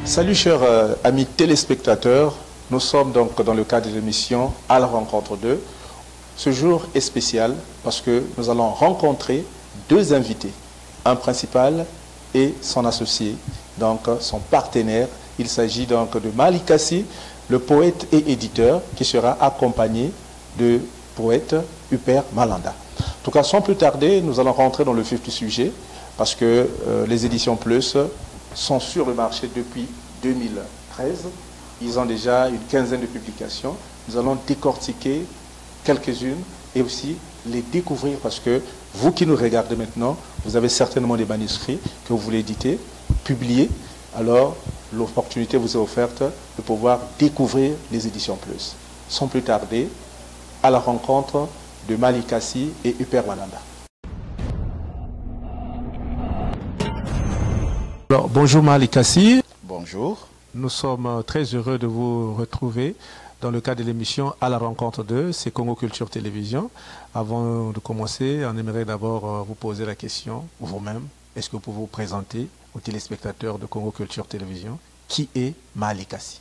Salut chers amis téléspectateurs, nous sommes donc dans le cadre de l'émission À la rencontre d'eux. Ce jour est spécial parce que nous allons rencontrer deux invités, un principal et son associé, donc son partenaire. Il s'agit donc de Mali Kassi, le poète et éditeur, qui sera accompagné de poète Huper Malanda. En tout cas, sans plus tarder, nous allons rentrer dans le vif du sujet parce que les éditions Plus sont sur le marché depuis 2013. Ils ont déjà une quinzaine de publications. Nous allons décortiquer quelques-unes et aussi les découvrir parce que vous qui nous regardez maintenant, vous avez certainement des manuscrits que vous voulez éditer, publier. Alors, l'opportunité vous est offerte de pouvoir découvrir les éditions Plus. Sans plus tarder, à la rencontre de Mali Kassi et Huper Malanda. Alors, bonjour Mali Kassi. Bonjour. Nous sommes très heureux de vous retrouver dans le cadre de l'émission À la rencontre d'eux, c'est Congo Culture Télévision. Avant de commencer, on aimerait d'abord vous poser la question, vous-même, est-ce que vous pouvez vous présenter aux téléspectateurs de Congo Culture Télévision? Qui est Mali Kassi?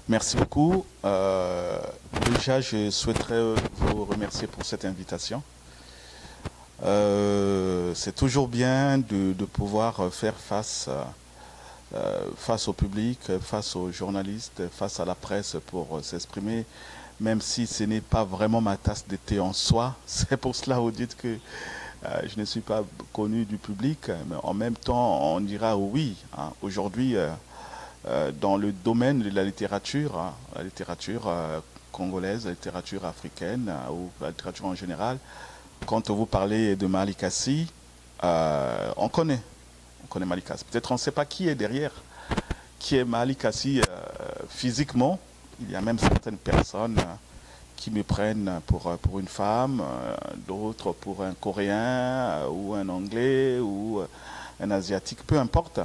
Merci beaucoup. Déjà, je souhaiterais vous remercier pour cette invitation. C'est toujours bien de pouvoir faire face au public, face aux journalistes, face à la presse pour s'exprimer, même si ce n'est pas vraiment ma tasse de thé en soi. C'est pour cela que vous dites que je ne suis pas connu du public, mais en même temps, on dira oui. Hein, aujourd'hui, dans le domaine de la littérature congolaise, la littérature africaine ou la littérature en général, quand vous parlez de Mali Kassi, on connaît Mali Kassi. Peut-être on ne sait pas qui est derrière, qui est Mali Kassi physiquement. Il y a même certaines personnes qui me prennent pour une femme, d'autres pour un Coréen ou un Anglais ou un Asiatique, peu importe.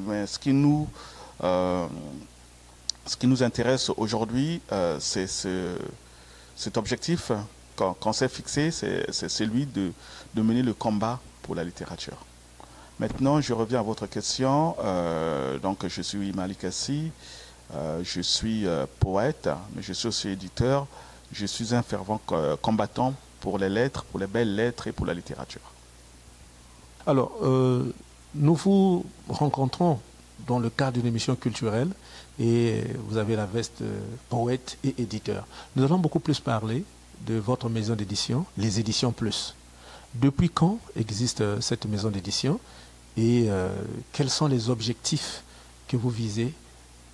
Mais ce qui nous intéresse aujourd'hui, c'est cet objectif qu'on s'est fixé, c'est celui de mener le combat pour la littérature. Maintenant, je reviens à votre question. Donc, je suis Mali Kassi, je suis poète, mais je suis aussi éditeur. Je suis un fervent combattant pour les lettres, pour les belles lettres et pour la littérature. Alors, nous vous rencontrons dans le cadre d'une émission culturelle et vous avez la veste poète et éditeur. Nous allons beaucoup plus parler de votre maison d'édition, les éditions Plus. Depuis quand existe cette maison d'édition et quels sont les objectifs que vous visez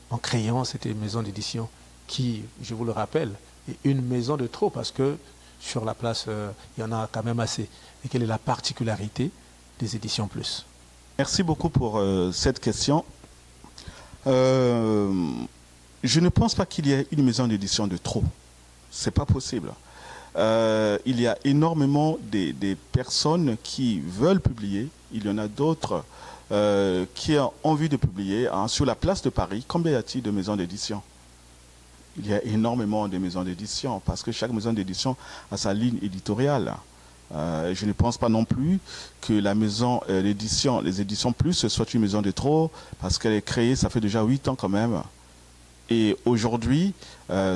en créant cette maison d'édition qui, je vous le rappelle, est une maison de trop parce que sur la place, il y en a quand même assez. Et quelle est la particularité des éditions Plus? Merci beaucoup pour cette question. Je ne pense pas qu'il y ait une maison d'édition de trop. C'est pas possible. Il y a énormément des personnes qui veulent publier. Il y en a d'autres qui ont envie de publier. Hein. Sur la place de Paris, combien y a-t-il de maisons d'édition? Il y a énormément de maisons d'édition parce que chaque maison d'édition a sa ligne éditoriale. Je ne pense pas non plus que la maison d'édition, les éditions Plus, soit une maison de trop parce qu'elle est créée, ça fait déjà 8 ans quand même. Et aujourd'hui,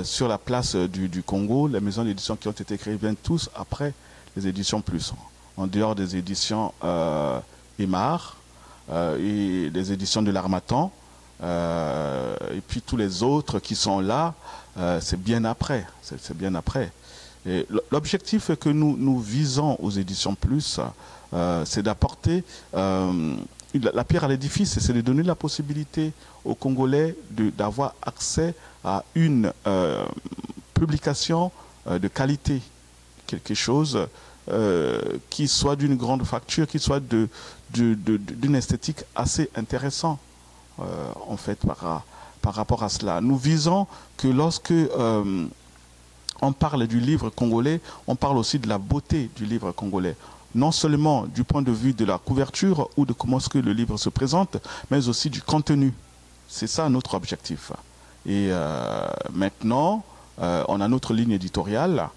sur la place du Congo, les maisons d'édition qui ont été créées viennent tous après les éditions Plus. En dehors des éditions Emar et les éditions de l'Harmattan, et puis tous les autres qui sont là, c'est bien après. C'est bien après. L'objectif que nous visons aux éditions Plus, c'est d'apporter la pierre à l'édifice, c'est de donner la possibilité aux Congolais d'avoir accès à une publication de qualité, quelque chose qui soit d'une grande facture, qui soit d'une esthétique assez intéressante, en fait, par rapport à cela. Nous visons que lorsque on parle du livre congolais, on parle aussi de la beauté du livre congolais. Non seulement du point de vue de la couverture ou de comment est-ce que le livre se présente, mais aussi du contenu. C'est ça notre objectif. Et maintenant, on a notre ligne éditoriale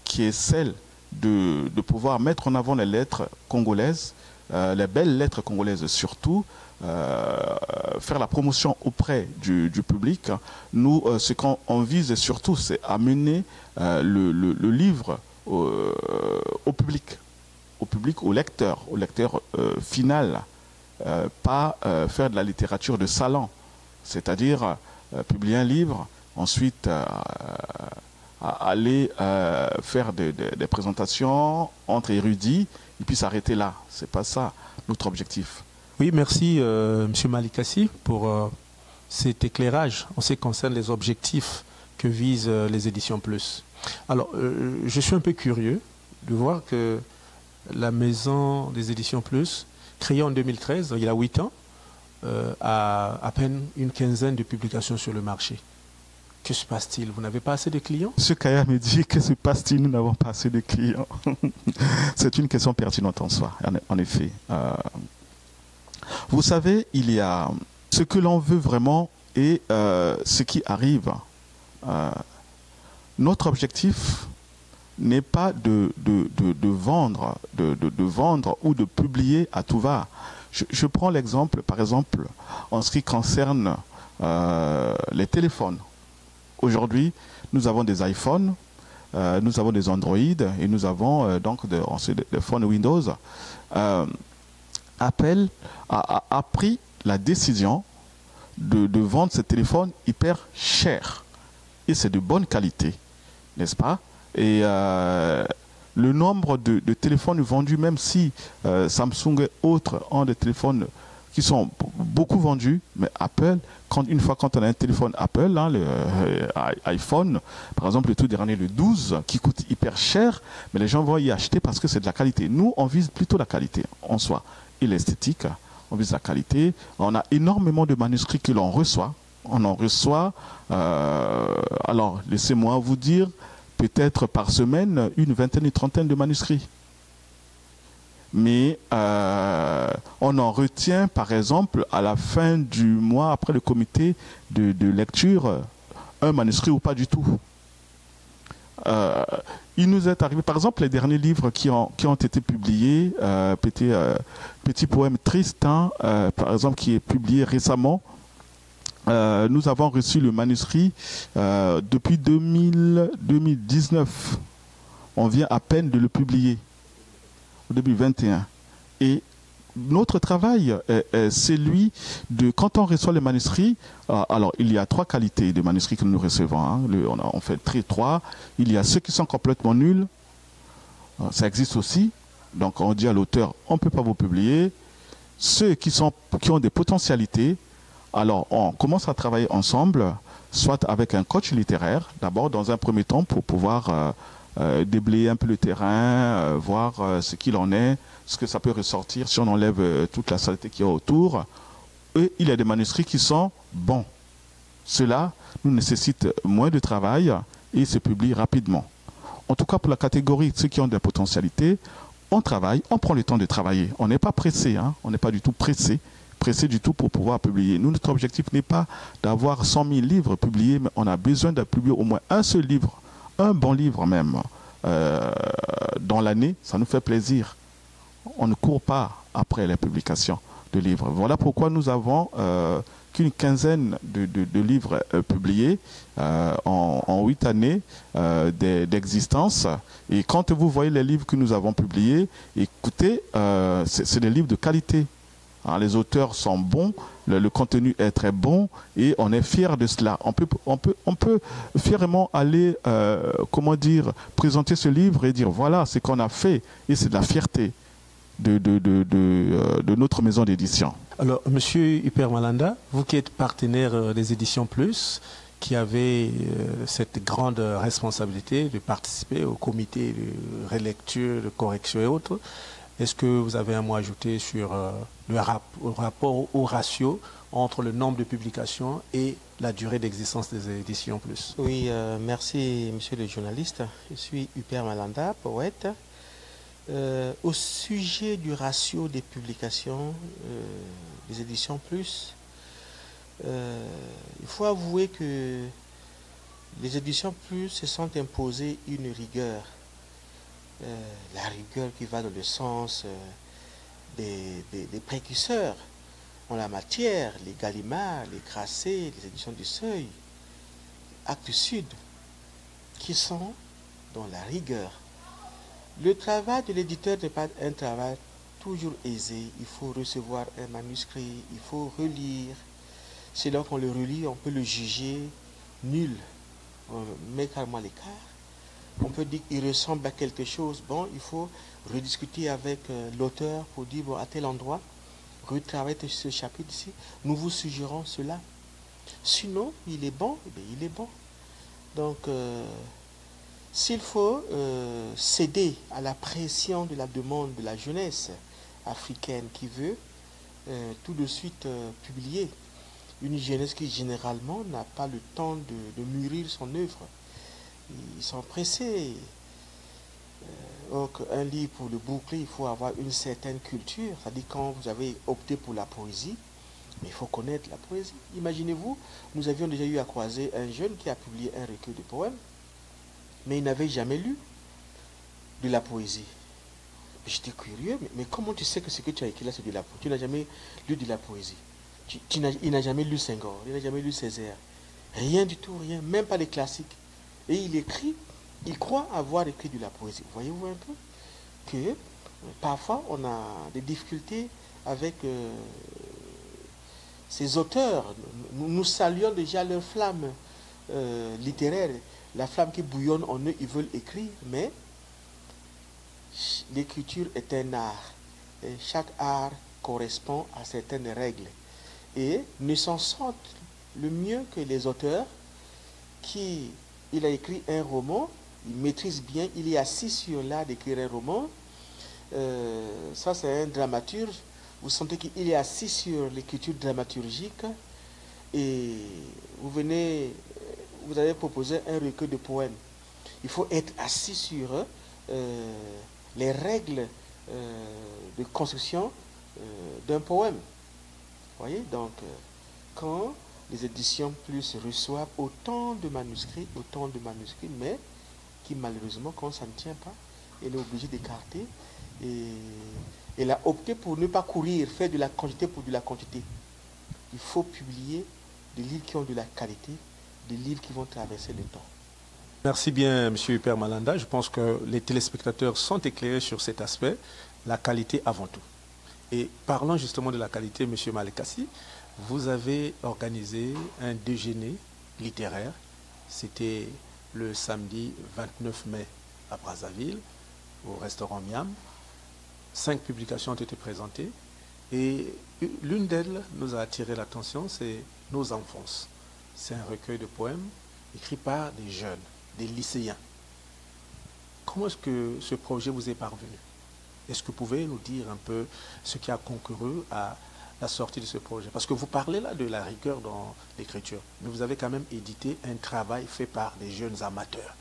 qui est celle de pouvoir mettre en avant les lettres congolaises les belles lettres congolaises surtout, faire la promotion auprès du public. Nous, ce qu'on vise surtout, c'est amener le livre au public, au lecteur final, pas faire de la littérature de salon, c'est-à-dire publier un livre, ensuite aller faire des présentations entre érudits et puis s'arrêter là. C'est pas ça notre objectif. Oui, merci M. Malikassi pour cet éclairage en ce qui concerne les objectifs que visent les éditions Plus. Alors, je suis un peu curieux de voir que la maison des éditions Plus, créée en 2013, il y a 8 ans, a à peine une quinzaine de publications sur le marché. Que se passe-t-il? Vous n'avez pas assez de clients? M. Kaya me dit, que se passe-t-il? Nous n'avons pas assez de clients. C'est une question pertinente en soi, en effet. Vous savez, il y a ce que l'on veut vraiment et ce qui arrive. Notre objectif n'est pas de vendre ou de publier à tout va. Je prends l'exemple, par exemple, en ce qui concerne les téléphones. Aujourd'hui, nous avons des iPhones, nous avons des Android et nous avons donc des phones Windows. Apple a pris la décision de vendre ces téléphones hyper chers. Et c'est de bonne qualité, n'est-ce pas? Et le nombre de téléphones vendus, même si Samsung et autres ont des téléphones qui sont beaucoup vendus, mais Apple, une fois quand on a un téléphone Apple, hein, le iPhone, par exemple le tout dernier, le 12, qui coûte hyper cher, mais les gens vont y acheter parce que c'est de la qualité. Nous, on vise plutôt la qualité en soi et l'esthétique, on vise la qualité. On a énormément de manuscrits que l'on reçoit. On en reçoit, alors laissez-moi vous dire, peut-être par semaine, une vingtaine, une trentaine de manuscrits. Mais on en retient, par exemple, à la fin du mois, après le comité de lecture, un manuscrit ou pas du tout. Il nous est arrivé, par exemple, les derniers livres qui ont été publiés, Petit poème triste, hein, par exemple, qui est publié récemment. Nous avons reçu le manuscrit depuis 2019. On vient à peine de le publier. Au début 21. Et notre travail est celui de, quand on reçoit les manuscrits, alors il y a 3 qualités de manuscrits que nous recevons. Hein. On fait 3. Il y a ceux qui sont complètement nuls. Ça existe aussi. Donc on dit à l'auteur, on ne peut pas vous publier. Ceux qui ont des potentialités, alors on commence à travailler ensemble, soit avec un coach littéraire, d'abord dans un premier temps pour pouvoir déblayer un peu le terrain, voir ce qu'il en est, ce que ça peut ressortir si on enlève toute la saleté qu'il y a autour. Et il y a des manuscrits qui sont bons. Cela nous nécessite moins de travail et se publie rapidement. En tout cas, pour la catégorie de ceux qui ont des potentialités, on travaille, on prend le temps de travailler. On n'est pas pressé, hein, on n'est pas du tout pressé du tout pour pouvoir publier. Nous, notre objectif n'est pas d'avoir 100 000 livres publiés, mais on a besoin de publier au moins un seul livre, un bon livre même, dans l'année. Ça nous fait plaisir. On ne court pas après les publications de livres. Voilà pourquoi nous avons qu'une quinzaine de livres publiés en 8 années d'existence. Et quand vous voyez les livres que nous avons publiés, écoutez, c'est des livres de qualité. Alors, les auteurs sont bons, le contenu est très bon et on est fiers de cela. On peut fièrement aller, présenter ce livre et dire voilà ce qu'on a fait, et c'est de la fierté de notre maison d'édition. Alors, Monsieur Hyper Malanda, vous qui êtes partenaire des éditions Plus, qui avez cette grande responsabilité de participer au comité de relecture, de correction et autres, est-ce que vous avez un mot à ajouter sur le rapport au ratio entre le nombre de publications et la durée d'existence des éditions Plus? Oui, merci monsieur le journaliste. Je suis Hyper Malanda, poète. Au sujet du ratio des publications des éditions Plus, il faut avouer que les éditions Plus se sont imposées une rigueur. La rigueur qui va dans le sens des précurseurs en la matière, les Gallimard, les Grasset, les éditions du Seuil, Actes Sud, qui sont dans la rigueur. Le travail de l'éditeur n'est pas un travail toujours aisé. Il faut recevoir un manuscrit, il faut relire. C'est là qu'on le relit, on peut le juger nul. On met carrément l'écart. On peut dire qu'il ressemble à quelque chose. Bon, il faut rediscuter avec l'auteur pour dire, bon, à tel endroit, retravaillez ce chapitre ici, nous vous suggérons cela. Sinon, il est bon, eh bien, il est bon. Donc, s'il faut céder à la pression de la demande de la jeunesse africaine qui veut tout de suite publier, une jeunesse qui généralement n'a pas le temps de mûrir son œuvre. Ils sont pressés. Donc, un livre pour le boucler, il faut avoir une certaine culture. C'est-à-dire, quand vous avez opté pour la poésie, mais il faut connaître la poésie. Imaginez-vous, nous avions déjà eu à croiser un jeune qui a publié un recueil de poèmes, mais il n'avait jamais lu de la poésie. J'étais curieux, mais comment tu sais que ce que tu as écrit là, c'est de la poésie? Tu n'as jamais lu de la poésie. Il n'a jamais lu Senghor, il n'a jamais lu Césaire. Rien du tout, rien, même pas les classiques. Et il écrit, il croit avoir écrit de la poésie. Voyez-vous un peu que parfois on a des difficultés avec ces auteurs. Nous saluons déjà leur flamme littéraire, la flamme qui bouillonne en eux, ils veulent écrire, mais l'écriture est un art. Et chaque art correspond à certaines règles. Et ne s'en sortent le mieux que les auteurs il a écrit un roman, il maîtrise bien, il est assis sur l'art d'écrire un roman. Ça, c'est un dramaturge. Vous sentez qu'il est assis sur l'écriture dramaturgique et vous avez proposé un recueil de poèmes. Il faut être assis sur les règles de construction d'un poème. Vous voyez, donc, quand les éditions plus reçoivent autant de manuscrits, mais qui malheureusement, quand ça ne tient pas, elle est obligée d'écarter. Et elle a opté pour ne pas courir, faire de la quantité pour de la quantité. Il faut publier des livres qui ont de la qualité, des livres qui vont traverser le temps. Merci bien, M. Hubert Malanda. Je pense que les téléspectateurs sont éclairés sur cet aspect, la qualité avant tout. Et parlant justement de la qualité, M. Malekassi, vous avez organisé un déjeuner littéraire. C'était le samedi 29 mai à Brazzaville, au restaurant Miam. 5 publications ont été présentées. Et l'une d'elles nous a attiré l'attention, c'est Nos enfances. C'est un recueil de poèmes écrit par des jeunes, des lycéens. Comment est-ce que ce projet vous est parvenu? Est-ce que vous pouvez nous dire un peu ce qui a concouru à la sortie de ce projet? Parce que vous parlez là de la rigueur dans l'écriture, mais vous avez quand même édité un travail fait par des jeunes amateurs.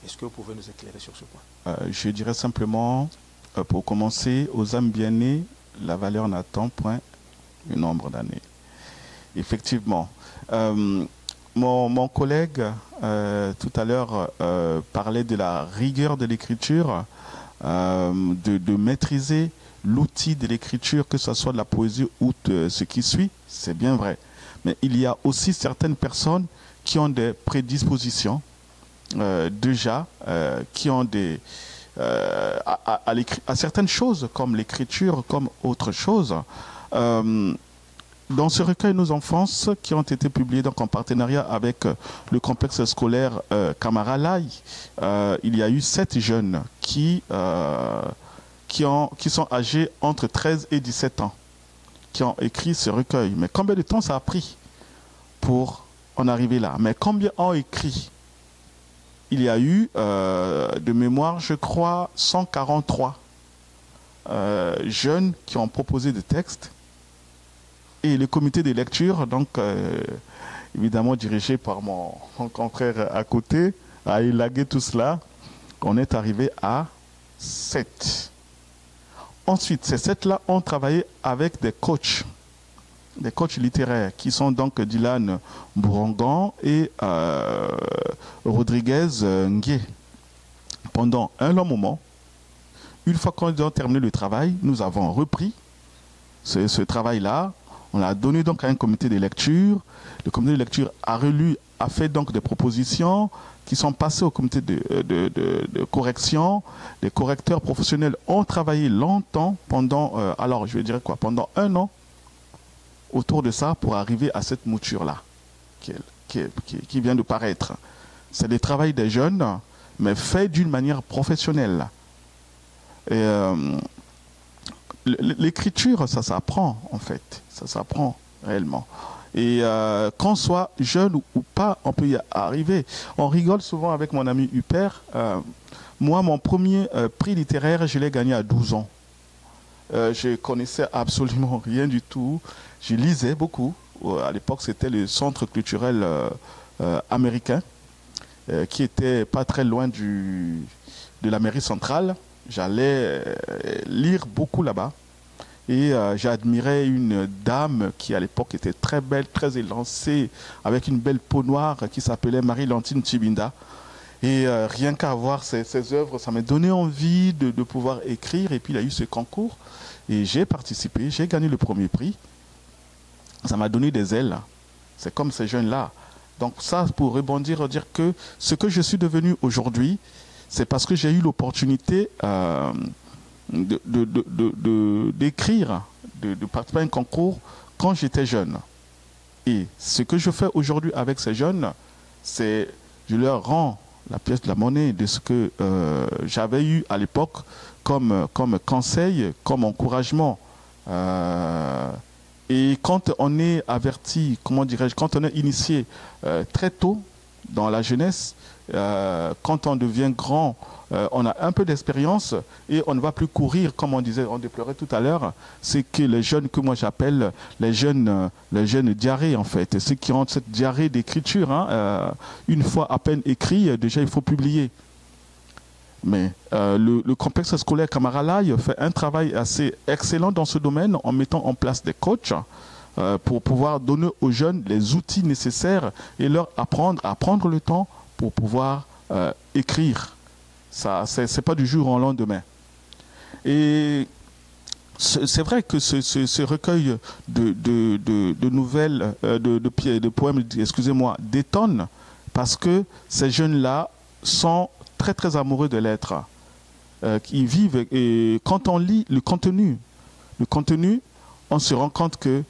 Est-ce que vous pouvez nous éclairer sur ce point? Je dirais simplement, pour commencer, aux âmes bien nées, la valeur n'attend point le nombre d'années. Effectivement. Mon collègue, tout à l'heure, parlait de la rigueur de l'écriture, de maîtriser l'outil de l'écriture, que ce soit de la poésie ou de ce qui suit, c'est bien vrai. Mais il y a aussi certaines personnes qui ont des prédispositions, déjà, qui ont des... à certaines choses, comme l'écriture, comme autre chose. Dans ce recueil Nos enfances, qui ont été publiés donc en partenariat avec le complexe scolaire Camara Lai, il y a eu 7 jeunes qui sont âgés entre 13 et 17 ans, qui ont écrit ce recueil. Mais combien de temps ça a pris pour en arriver là? Mais combien ont écrit? Il y a eu, de mémoire, je crois, 143 jeunes qui ont proposé des textes. Et le comité de lecture, donc évidemment dirigé par mon confrère à côté, a élagué tout cela. On est arrivé à 7. Ensuite, ces 7-là ont travaillé avec des coachs littéraires, qui sont donc Dylan Bourangan et Rodriguez Ngué. Pendant un long moment, Une fois qu'on a terminé le travail, nous avons repris ce travail-là. On l'a donné donc à un comité de lecture. Le comité de lecture a relu, a fait donc des propositions qui sont passées au comité de correction. Les correcteurs professionnels ont travaillé longtemps pendant, alors je vais dire quoi, pendant 1 an autour de ça pour arriver à cette mouture-là qui vient de paraître. C'est le travail des jeunes, mais fait d'une manière professionnelle. L'écriture, ça s'apprend en fait, ça s'apprend réellement. Et qu'on soit jeune ou pas, on peut y arriver. On rigole souvent avec mon ami Huppert. Moi, mon premier prix littéraire, je l'ai gagné à 12 ans. Je connaissais absolument rien du tout. Je lisais beaucoup. À l'époque, c'était le centre culturel américain, qui était pas très loin de la mairie centrale. J'allais lire beaucoup là-bas. Et j'admirais une dame qui, à l'époque, était très belle, très élancée, avec une belle peau noire, qui s'appelait Marie-Lantine Tchibinda. Et rien qu'à voir ses œuvres, ça m'a donné envie de pouvoir écrire. Et puis, il y a eu ce concours. Et j'ai participé, j'ai gagné le premier prix. Ça m'a donné des ailes. C'est comme ces jeunes-là. Donc ça, pour rebondir, dire que ce que je suis devenu aujourd'hui, c'est parce que j'ai eu l'opportunité d'écrire, de participer à un concours quand j'étais jeune. Et ce que je fais aujourd'hui avec ces jeunes, c'est je leur rends la pièce de la monnaie de ce que j'avais eu à l'époque comme conseil, comme encouragement. Et quand on est averti, comment dirais-je, quand on est initié très tôt dans la jeunesse, quand on devient grand, on a un peu d'expérience et on ne va plus courir, comme on disait, on déplorait tout à l'heure. C'est que les jeunes que moi j'appelle les jeunes diarrhées en fait, ceux qui ont cette diarrhée d'écriture, hein, une fois à peine écrit, déjà il faut publier. Mais le complexe scolaire Camaralaye fait un travail assez excellent dans ce domaine en mettant en place des coachs pour pouvoir donner aux jeunes les outils nécessaires et leur apprendre à prendre le temps pour pouvoir écrire. Ça, c'est pas du jour au lendemain. Et c'est vrai que ce recueil de nouvelles, de poèmes, excusez-moi, détonne parce que ces jeunes-là sont très très amoureux de l'être, qui vivent, et quand on lit le contenu, on se rend compte que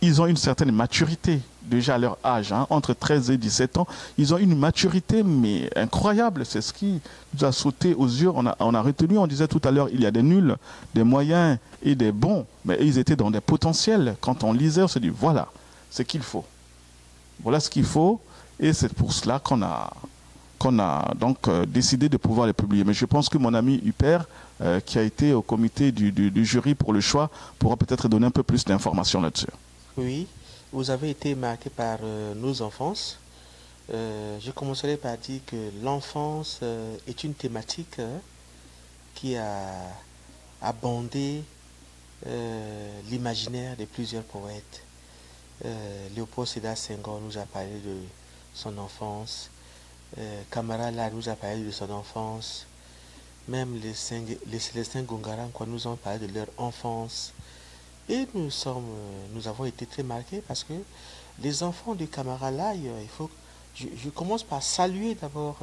ils ont une certaine maturité déjà à leur âge, hein, entre 13 et 17 ans, ils ont une maturité mais incroyable. C'est ce qui nous a sauté aux yeux. On a retenu, on disait tout à l'heure, il y a des nuls, des moyens et des bons, mais ils étaient dans des potentiels. Quand on lisait, on se dit voilà ce qu'il faut, voilà ce qu'il faut, et c'est pour cela qu'on a donc décidé de pouvoir les publier. Mais je pense que mon ami Huppert, qui a été au comité du jury pour le choix, pourra peut-être donner un peu plus d'informations là-dessus. Oui, vous avez été marqué par nos enfances. Je commencerai par dire que l'enfance est une thématique qui a abondé l'imaginaire de plusieurs poètes. Léopold Sédar Senghor nous a parlé de son enfance. Camara là nous a parlé de son enfance. Même les Célestins Gongaran nous ont parlé de leur enfance. Et nous avons été très marqués parce que les enfants de Camara là, je commence par saluer d'abord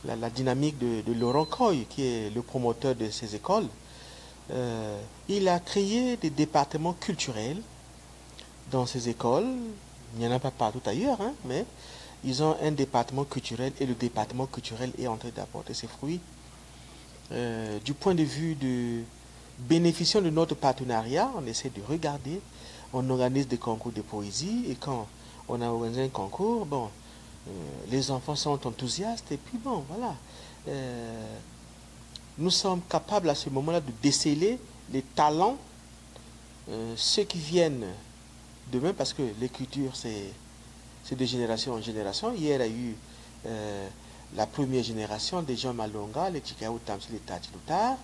la dynamique de Laurent Coy, qui est le promoteur de ces écoles. Il a créé des départements culturels dans ces écoles. Il n'y en a pas partout ailleurs, hein, mais ils ont un département culturel et le département culturel est en train d'apporter ses fruits. Du point de vue de bénéficiant de notre partenariat, on essaie de regarder, on organise des concours de poésie et quand on a organisé un concours, bon, les enfants sont enthousiastes et puis bon, voilà. Nous sommes capables à ce moment-là de déceler les talents, ceux qui viennent demain, parce que l'écriture c'est de génération en génération. Hier, il y a eu la première génération des Jean Malonga, les Chikao Tamsi, les Tati Lutar.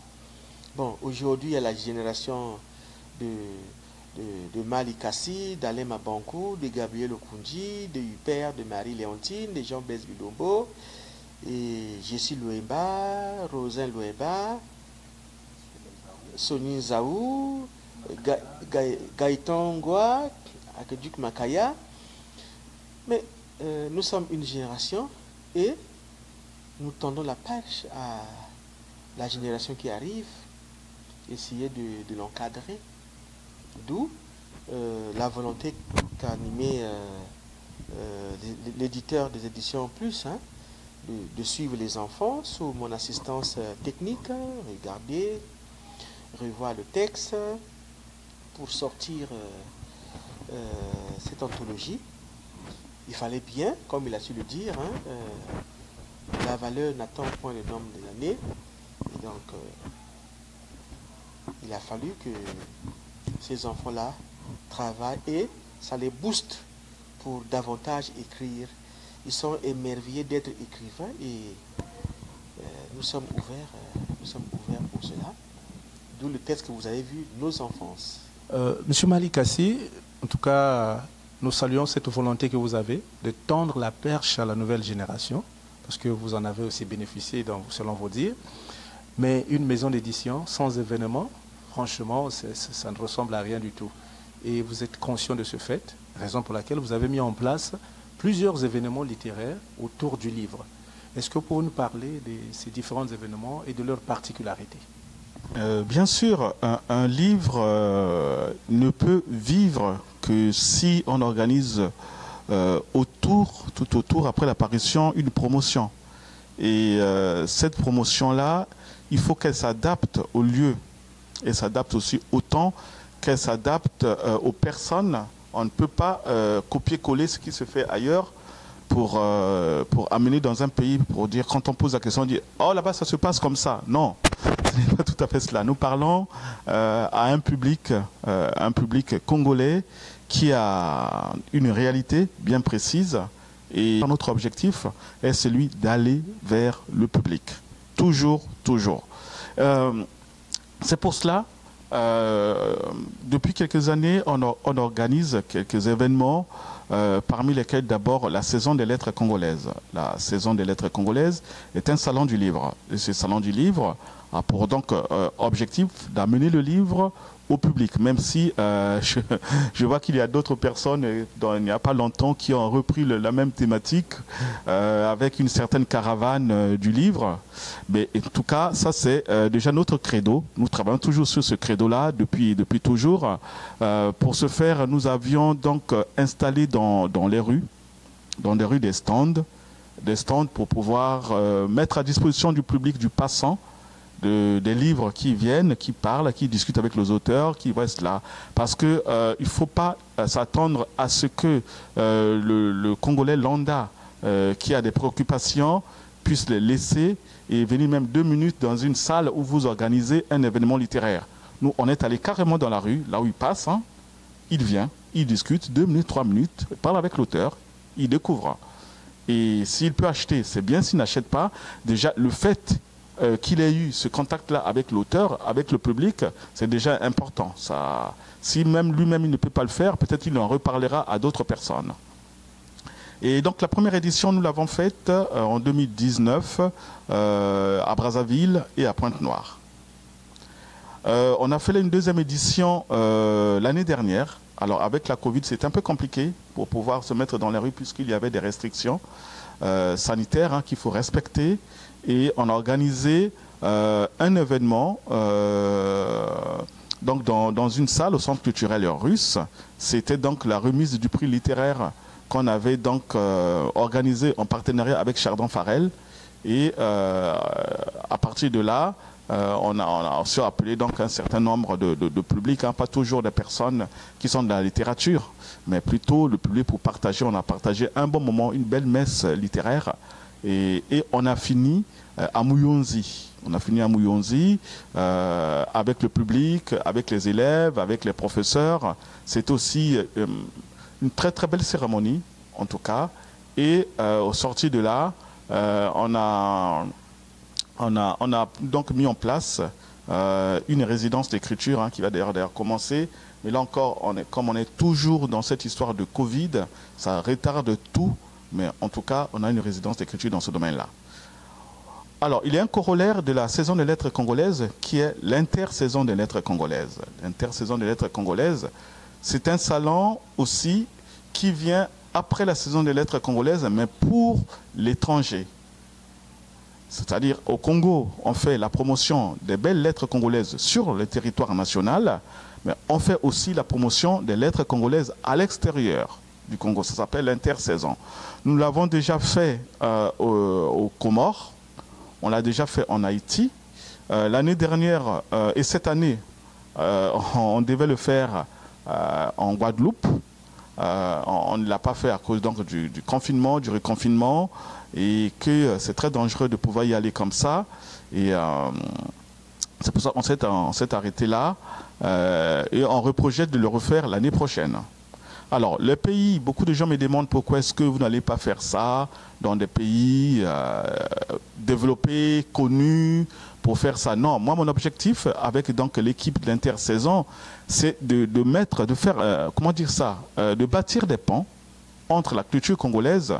Bon, aujourd'hui, il y a la génération de Malikassi, d'Alain Mabankou, de Gabriel Okunji, de Huppert, de Marie-Léontine, de Jean Bez Bilombo, et Jessie Louemba, Rosin Louemba, Sonny Zaou, Gaëtan Ngoa, Akeduc Makaya. Mais nous sommes une génération et nous tendons la page à la génération qui arrive, essayer de l'encadrer. D'où la volonté qu'a animé l'éditeur des éditions Plus, hein, de suivre les enfants sous mon assistance technique, regarder, revoir le texte pour sortir cette anthologie. Il fallait bien, comme il a su le dire, hein, la valeur n'attend point le nombre des années. Et donc, il a fallu que ces enfants-là travaillent et ça les booste pour davantage écrire. Ils sont émerveillés d'être écrivains et nous sommes ouverts pour cela. D'où le texte que vous avez vu, Nos enfances. Monsieur Malikassi, en tout cas, nous saluons cette volonté que vous avez de tendre la perche à la nouvelle génération, parce que vous en avez aussi bénéficié selon vos dires. Mais une maison d'édition sans événement, franchement, ça ne ressemble à rien du tout. Et vous êtes conscient de ce fait, raison pour laquelle vous avez mis en place plusieurs événements littéraires autour du livre. Est-ce que vous pouvez nous parler de ces différents événements et de leurs particularités? Bien sûr, un livre ne peut vivre que si on organise tout autour, après l'apparition, une promotion. Et cette promotion-là, il faut qu'elle s'adapte au lieu et s'adapte aussi au temps qu'elle s'adapte aux personnes. On ne peut pas copier-coller ce qui se fait ailleurs pour amener dans un pays, pour dire, quand on pose la question, on dit « Oh, là-bas, ça se passe comme ça ». Non, ce n'est pas tout à fait cela. Nous parlons à un public congolais qui a une réalité bien précise et notre objectif est celui d'aller vers le public. Toujours, toujours. C'est pour cela, depuis quelques années, on organise quelques événements, parmi lesquels d'abord la saison des lettres congolaises. La saison des lettres congolaises est un salon du livre. Et ce salon du livre a pour donc objectif d'amener le livre au public, même si je vois qu'il y a d'autres personnes, il n'y a pas longtemps, qui ont repris la même thématique avec une certaine caravane du livre. Mais en tout cas, ça c'est déjà notre credo. Nous travaillons toujours sur ce credo-là depuis toujours. Pour ce faire, nous avions donc installé dans les rues des stands pour pouvoir mettre à disposition du public, du passant, des livres qui viennent, qui parlent, qui discutent avec les auteurs, qui restent là. Parce qu'il ne faut pas s'attendre à ce que le Congolais lambda qui a des préoccupations puisse les laisser et venir même 2 minutes dans une salle où vous organisez un événement littéraire. Nous, on est allé carrément dans la rue, là où il passe, hein, il vient, il discute 2 minutes, 3 minutes, il parle avec l'auteur, il découvre. Et s'il peut acheter, c'est bien. S'il n'achète pas, déjà le fait qu'il ait eu ce contact-là avec l'auteur, avec le public, c'est déjà important. Ça, si même lui-même il ne peut pas le faire, peut-être il en reparlera à d'autres personnes. Et donc la première édition, nous l'avons faite en 2019 à Brazzaville et à Pointe-Noire. On a fait une deuxième édition l'année dernière. Alors avec la Covid, c'est un peu compliqué pour pouvoir se mettre dans les rues puisqu'il y avait des restrictions sanitaires hein, qu'il faut respecter. Et on a organisé un événement donc dans une salle au centre culturel russe. C'était donc la remise du prix littéraire qu'on avait donc organisé en partenariat avec Chardon Farel. Et à partir de là, on a aussi appelé donc un certain nombre de publics, hein, pas toujours des personnes qui sont de la littérature, mais plutôt le public pour partager. On a partagé un bon moment, une belle messe littéraire. Et on a fini à Muyonzi. On a fini à Muyonzi avec le public, avec les élèves, avec les professeurs. C'est aussi une très très belle cérémonie, en tout cas. Et au sorti de là, on a donc mis en place une résidence d'écriture hein, qui va d'ailleurs commencer. Mais là encore, comme on est toujours dans cette histoire de Covid, ça retarde tout. Mais en tout cas, on a une résidence d'écriture dans ce domaine-là. Alors, il y a un corollaire de la saison des lettres congolaises qui est l'intersaison des lettres congolaises. L'intersaison des lettres congolaises, c'est un salon aussi qui vient après la saison des lettres congolaises, mais pour l'étranger. C'est-à-dire, au Congo, on fait la promotion des belles lettres congolaises sur le territoire national, mais on fait aussi la promotion des lettres congolaises à l'extérieur du Congo. Ça s'appelle l'intersaison. Nous l'avons déjà fait aux Comores, on l'a déjà fait en Haïti. L'année dernière et cette année, on devait le faire en Guadeloupe. On ne l'a pas fait à cause donc, du confinement, du reconfinement, et que c'est très dangereux de pouvoir y aller comme ça. Et c'est pour ça qu'on s'est arrêté là et on reprojette de le refaire l'année prochaine. Alors, les pays, beaucoup de gens me demandent pourquoi est-ce que vous n'allez pas faire ça dans des pays développés, connus, pour faire ça. Non, moi, mon objectif avec donc l'équipe de l'intersaison, c'est de faire, comment dire ça, de bâtir des ponts entre la culture congolaise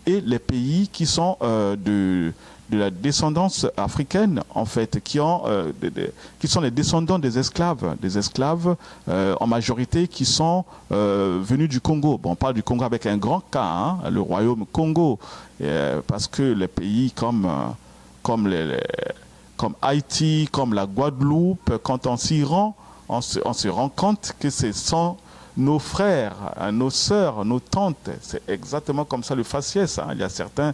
et les pays qui sont de la descendance africaine, en fait, qui sont les descendants des esclaves en majorité qui sont venus du Congo. Bon, on parle du Congo avec un grand K, hein, le royaume Congo, parce que les pays comme Haïti, comme la Guadeloupe, quand on s'y rend, on se rend compte que ce sont nos frères, nos sœurs, nos tantes. C'est exactement comme ça le faciès. Hein. Il y a certains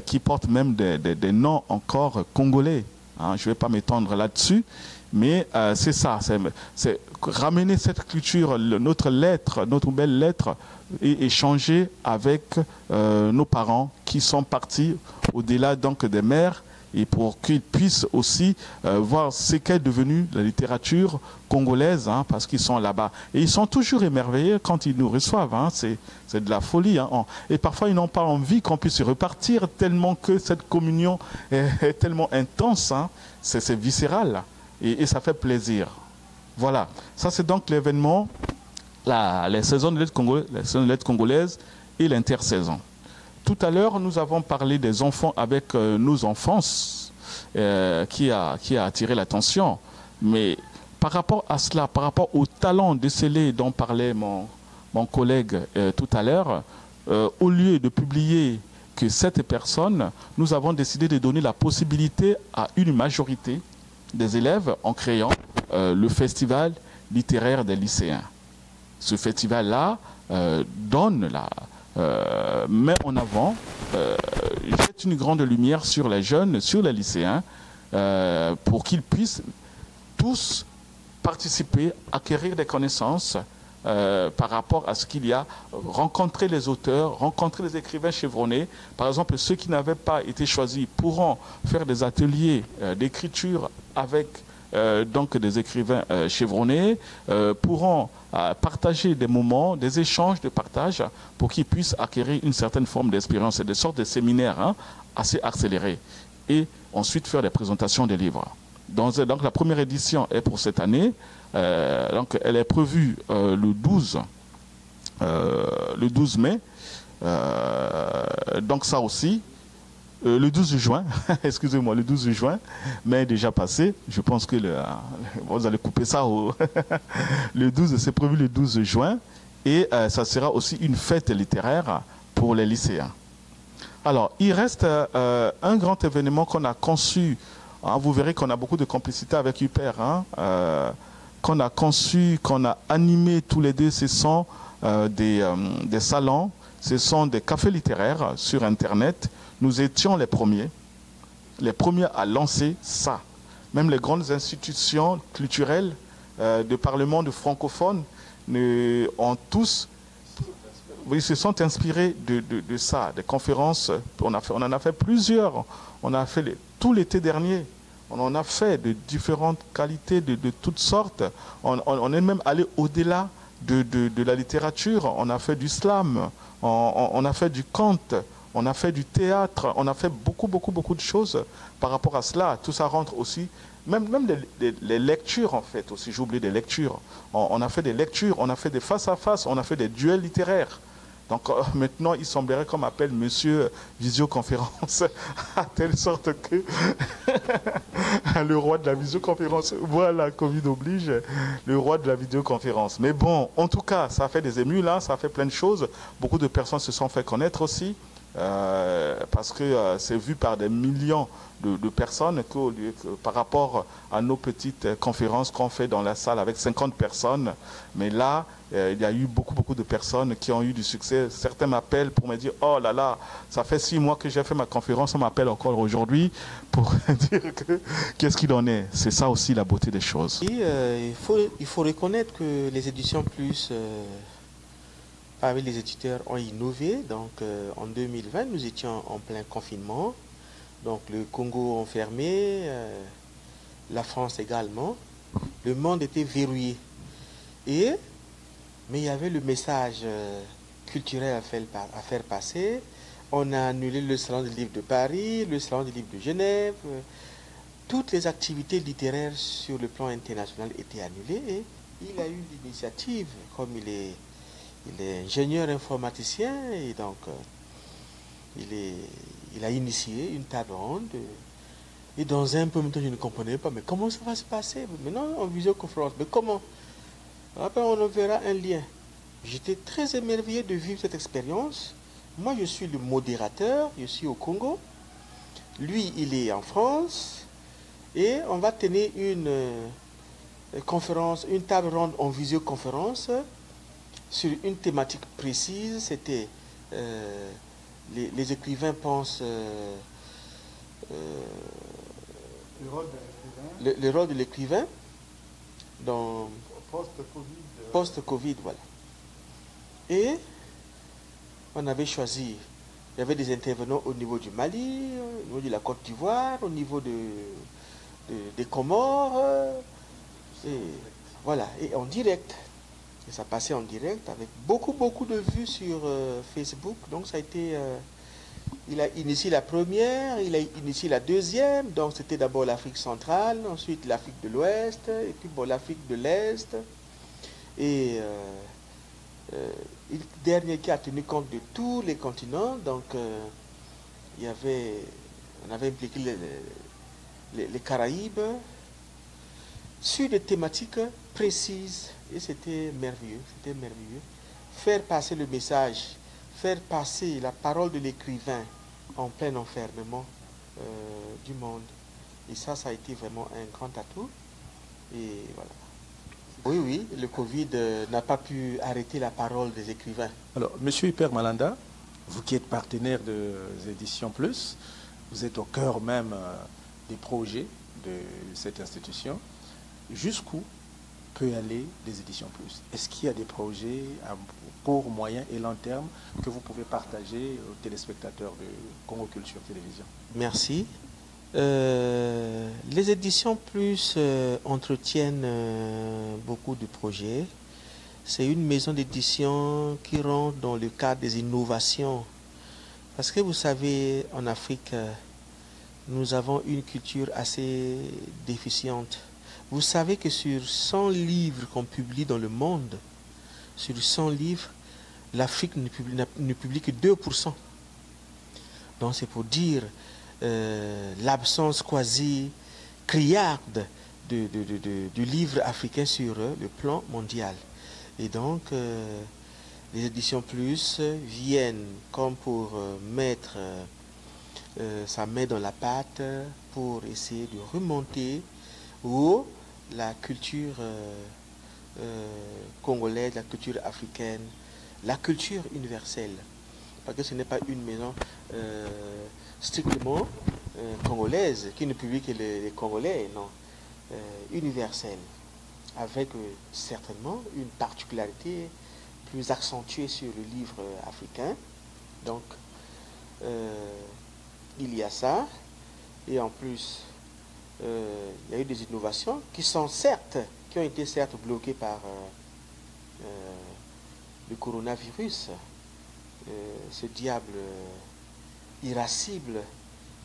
qui portent même des noms encore congolais. Hein. Je ne vais pas m'étendre là-dessus, mais c'est ça. C'est ramener cette culture, notre belle lettre, et échanger avec nos parents qui sont partis au-delà donc des mers, et pour qu'ils puissent aussi voir ce qu'est devenu la littérature congolaise, hein, parce qu'ils sont là-bas. Et ils sont toujours émerveillés quand ils nous reçoivent. Hein, c'est de la folie. Hein. Et parfois, ils n'ont pas envie qu'on puisse repartir tellement que cette communion est tellement intense. Hein, c'est viscéral. Et ça fait plaisir. Voilà. Ça, c'est donc l'événement, les saisons de lettres congolaises et l'intersaison. Tout à l'heure, nous avons parlé des enfants avec nos enfances qui a attiré l'attention. Mais par rapport à cela, par rapport au talent décelé dont parlait mon collègue tout à l'heure, au lieu de publier que 7 personnes, nous avons décidé de donner la possibilité à une majorité des élèves en créant le festival littéraire des lycéens. Ce festival-là met en avant, jette une grande lumière sur les jeunes, sur les lycéens, pour qu'ils puissent tous participer, acquérir des connaissances par rapport à ce qu'il y a, rencontrer les auteurs, rencontrer les écrivains chevronnés. Par exemple, ceux qui n'avaient pas été choisis pourront faire des ateliers d'écriture avec donc des écrivains chevronnés, pourront partager des moments, des échanges de partage pour qu'ils puissent acquérir une certaine forme d'expérience. C'est des sortes de séminaires hein, assez accélérés. Et ensuite faire des présentations des livres. Donc la première édition est pour cette année. Donc elle est prévue le 12 mai. Donc ça aussi. Le 12 juin, excusez-moi, le 12 juin, mais déjà passé, je pense que vous allez couper ça. Le 12, c'est prévu le 12 juin, et ça sera aussi une fête littéraire pour les lycéens. Alors, il reste un grand événement qu'on a conçu, hein, vous verrez qu'on a beaucoup de complicité avec UPER, hein, qu'on a conçu, qu'on a animé tous les deux, ce sont des salons, ce sont des cafés littéraires sur Internet. Nous étions les premiers à lancer ça. Même les grandes institutions culturelles de parlement de francophones ont tous, se sont inspirés de ça, des conférences. On en a fait plusieurs. On a fait tout l'été dernier. On en a fait de différentes qualités, de toutes sortes. On est même allé au-delà de la littérature. On a fait du slam, on a fait du conte. On a fait du théâtre, on a fait beaucoup de choses par rapport à cela. Tout ça rentre aussi, même les lectures en fait aussi, j'ai oublié des lectures. On a fait des lectures, on a fait des face-à-face, on a fait des duels littéraires. Donc maintenant, il semblerait qu'on m'appelle Monsieur Visioconférence, à telle sorte que le roi de la visioconférence, voilà, Covid oblige, le roi de la vidéoconférence. Mais bon, en tout cas, ça a fait des émules, là, ça a fait plein de choses. Beaucoup de personnes se sont fait connaître aussi. Parce que c'est vu par des millions de personnes par rapport à nos petites conférences qu'on fait dans la salle avec 50 personnes. Mais là, il y a eu beaucoup de personnes qui ont eu du succès. Certains m'appellent pour me dire « Oh là là, ça fait 6 mois que j'ai fait ma conférence, on m'appelle encore aujourd'hui pour dire que qu'est-ce qu'il en est ». C'est ça aussi la beauté des choses. Et, il faut reconnaître que les éditions plus... parmi les éditeurs ont innové. Donc en 2020, nous étions en plein confinement. Donc le Congo enfermé, la France également. Le monde était verrouillé. Mais il y avait le message culturel à faire passer. On a annulé le Salon du livre de Paris, le Salon du livre de Genève. Toutes les activités littéraires sur le plan international étaient annulées. Et il a eu l'initiative, comme il est ingénieur informaticien, et donc il a initié une table ronde. Et dans un premier temps, je ne comprenais pas, mais comment ça va se passer? Mais non, en visioconférence, mais comment? Après, on verra un lien. J'étais très émerveillé de vivre cette expérience. Moi, je suis le modérateur, je suis au Congo. Lui, il est en France. Et on va tenir une conférence, une table ronde en visioconférence sur une thématique précise. C'était les écrivains pensent le rôle de l'écrivain dans post-Covid, voilà. Et on avait choisi, il y avait des intervenants au niveau du Mali, au niveau de la Côte d'Ivoire, au niveau des Comores, et voilà, et en direct. Et ça passait en direct avec beaucoup de vues sur Facebook. Donc ça a été... il a initié la première, il a initié la deuxième. Donc c'était d'abord l'Afrique centrale, ensuite l'Afrique de l'Ouest, et puis bon, l'Afrique de l'Est. Et le dernier qui a tenu compte de tous les continents. Donc on avait impliqué les Caraïbes sur des thématiques précises. Et c'était merveilleux, c'était merveilleux. Faire passer le message, faire passer la parole de l'écrivain en plein enfermement du monde. Et ça a été vraiment un grand atout. Et voilà. Oui, le Covid n'a pas pu arrêter la parole des écrivains. Alors, Monsieur Hyper Malanda, vous qui êtes partenaire des Éditions Plus, vous êtes au cœur même des projets de cette institution. Jusqu'où peut aller les Éditions Plus? Est-ce qu'il y a des projets à court, moyen et long terme que vous pouvez partager aux téléspectateurs de Congo Culture Télévision? Merci. Les Éditions Plus entretiennent beaucoup de projets. C'est une maison d'édition qui rentre dans le cadre des innovations. Parce que vous savez, en Afrique, nous avons une culture assez déficiente. Vous savez que sur 100 livres qu'on publie dans le monde, sur 100 livres, l'Afrique ne publie que 2%. Donc c'est pour dire l'absence quasi criarde du livre africain sur le plan mondial. Et donc les Éditions Plus viennent comme pour mettre sa main dans la pâte pour essayer de remonter où la culture congolaise, la culture africaine, la culture universelle. Parce que ce n'est pas une maison strictement congolaise qui ne publie que les Congolais, non. Universelle, avec certainement une particularité plus accentuée sur le livre africain. Donc, il y a ça. Et en plus, il y a eu des innovations qui ont été certes bloquées par le coronavirus, ce diable irascible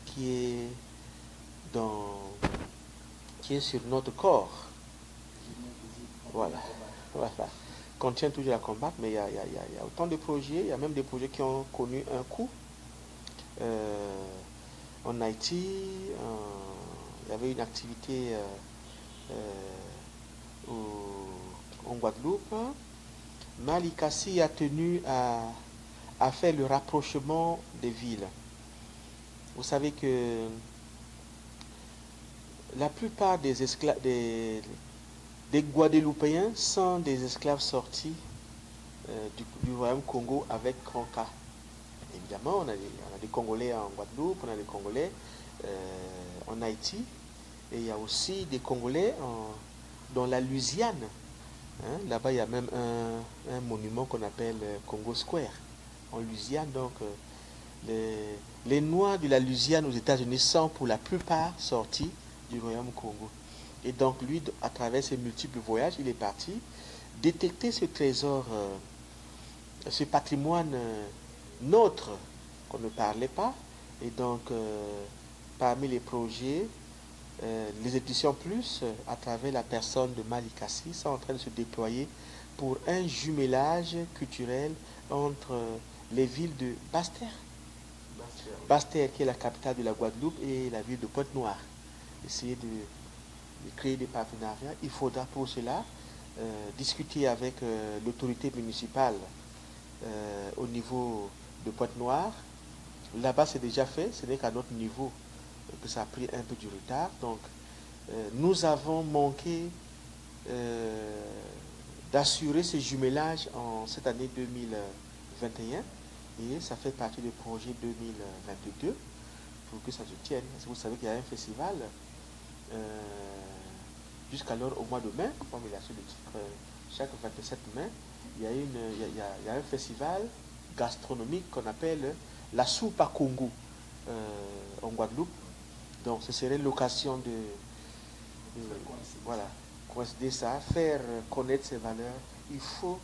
qui est sur notre corps. Voilà. qu'on tient toujours à combattre, mais il y a autant de projets, il y a même des projets qui ont connu un coup. En Haïti, il y avait une activité en Guadeloupe. Malikassi a tenu à faire le rapprochement des villes. Vous savez que la plupart des esclaves, des Guadeloupéens sont des esclaves sortis du royaume Congo avec grand K. Évidemment, on a des Congolais en Guadeloupe, on a des Congolais en Haïti, et il y a aussi des Congolais dans la Louisiane. Hein, là-bas, il y a même un monument qu'on appelle Congo Square en Louisiane. Donc, les Noirs de la Louisiane aux États-Unis sont pour la plupart sortis du royaume Congo. Et donc, lui, à travers ses multiples voyages, il est parti détecter ce trésor, ce patrimoine nôtre qu'on ne parlait pas. Et donc, parmi les projets, les éditions Plus, à travers la personne de Malikassi, sont en train de se déployer pour un jumelage culturel entre les villes de Basse-Terre, qui est la capitale de la Guadeloupe, et la ville de Pointe-Noire. Essayer de créer des partenariats. Il faudra pour cela discuter avec l'autorité municipale au niveau de Pointe-Noire. Là-bas, c'est déjà fait, ce n'est qu'à notre niveau que ça a pris un peu du retard. Donc, nous avons manqué d'assurer ce jumelage en cette année 2021, et ça fait partie du projet 2022 pour que ça se tienne. Vous savez qu'il y a un festival jusqu'alors au mois de mai, comme il a su le titre, chaque 27 mai, il y a un festival gastronomique qu'on appelle la soupe à Congo en Guadeloupe. Donc ce serait l'occasion de voilà, coïncider ça, faire connaître ces valeurs. Il faut